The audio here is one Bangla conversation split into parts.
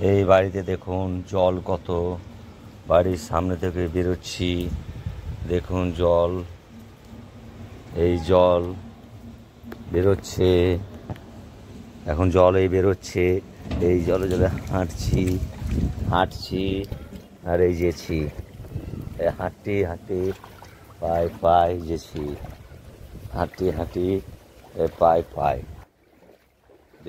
এই বাড়িতে দেখুন জল কত, বাড়ির সামনে থেকে বেরোচ্ছি, দেখুন জল, এই জল বেরোচ্ছে, এখন জল এই বেরোচ্ছে, এই জলে জলে হাঁটছি আর এই যেছি, হাঁটতে হাঁটতে পায়ে যেছি, হাঁটতে পায়ে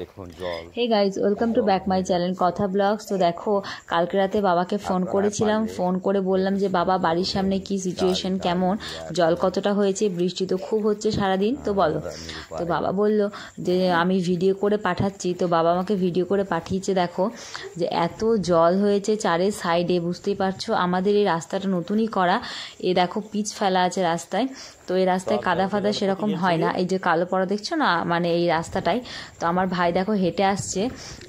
দেখুন জল। Hey guys, welcome to back my channel Katha blogs. তো দেখো, কালকে রাতে বাবাকে ফোন করেছিলাম, ফোন করে বললাম যে বাবা বাড়ির সামনে কি সিচুয়েশন, কেমন জল কতটা হয়েছে, বৃষ্টি তো খুব হচ্ছে সারাদিন, তো বলো। তো বাবা বলল যে আমি ভিডিও করে পাঠাচ্ছি। তো বাবা আমাকে ভিডিও করে পাঠিয়েছে, দেখো যে এত জল হয়েছে চারে সাইডে, বুঝতেই পারছো। আমাদের এই রাস্তাটা নতুনই করা, এ দেখো পিচ ফেলা আছে রাস্তায়, তো এই রাস্তায় কাদা ফাদা সেরকম হয় না, এই যে কালো পড়া দেখছো না, মানে এই রাস্তাটাই। তো আমার ভাই দেখো হেঁটে আসছে,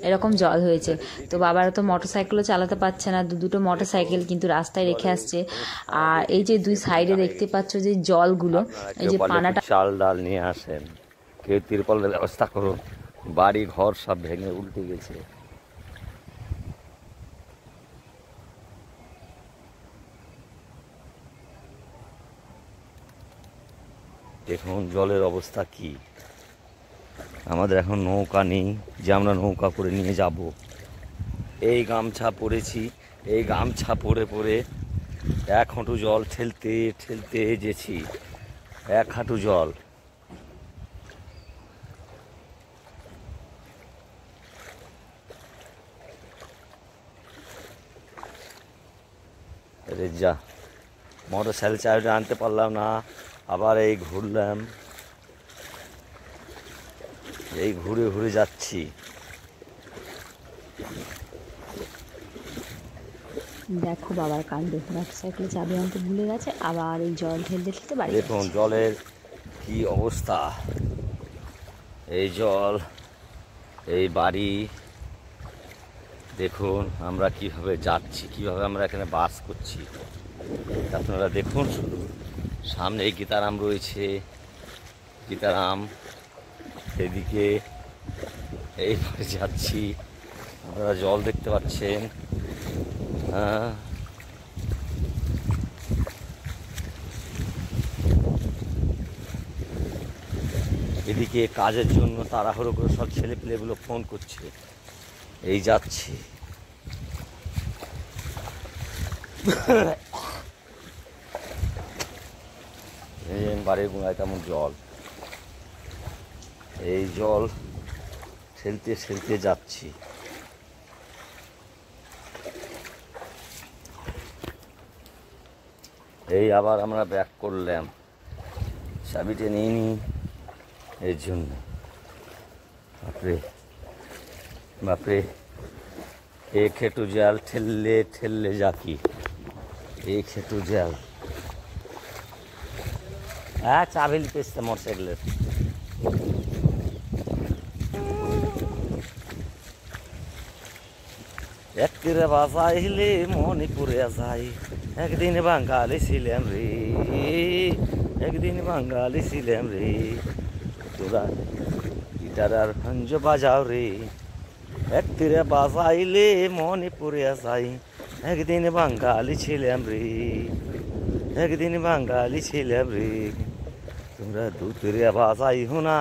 এরকম জল হয়েছে। তো বাবারা তো মোটরসাইকেলও চালাতে পারছে না, দুটো মোটরসাইকেল কিন্তু রাস্তায় রেখে আসছে। আর এই যে দুই সাইডে দেখতে পাচ্ছ যে জলগুলো, এই যে পানাটা, চাল ডাল নিয়ে আসেন, কেউ তিরপলের ব্যবস্থা করুন, বাড়ি ঘর সব ভেঙে উল্টে গেছে। দেখুন জলের অবস্থা কি। আমাদের এখন নৌকা নেই যে আমরা নৌকা করে নিয়ে যাব। এই গামছা পরেছি, এই গামছা পরে এক হাঁটু জল ঠেলতে যেছি, এক হাঁটু জল। আরে যা, মোটর সাইকেল চালিয়ে আনতে পারলাম না, আবার এই ঘুরলাম, এই ঘুরে যাচ্ছি। দেখো বাবার কাণ্ড, মোটরসাইকেলে চাবি আনতে ভুলে গেছে, আবার এই জল ঠেলতে বাড়ি। দেখুন জলের কি অবস্থা, এই জল, এই বাড়ি, দেখুন আমরা কিভাবে যাচ্ছি, কিভাবে আমরা এখানে বাস করছি। আপনারা দেখুন শুধু, সামনে এই গীতারাম রয়েছে, গীতারাম, এদিকে এইভাবে যাচ্ছি, আপনারা জল দেখতে পাচ্ছেন। হ্যাঁ, এদিকে কাজের জন্য তাড়াহুড়ো করে সব ছেলেপিলেগুলো ফোন করছে, এই যাচ্ছি। এই বাড়ির গোড়ায় তেমন জল, এই জল ঠেলতে যাচ্ছি। এই আবার আমরা ব্যাক করলাম, চাবিটা নিয়ে নি এর জন্য। বাপরে এক হেঁটু জল ঠেললে যাকি, এক হেঁটু জল। হ্যাঁ, চাবি নিতে এসছে মোটরসাইকেলের। এক তীরে বাজাইলে মণিপুরে যাই, একদিন বাঙালি ছিলাম রে, একদিন বাঙালি ছিলাম রে, তোরা গিটার আর ভাঞ্জ বাজাও রে, এক তীরে বাজাইলে মণিপুরে যাই, একদিন বাঙালি ছিলাম রে, একদিন বাঙালি ছিলাম রে, তোমরা দু তীরে বাজাই হো না।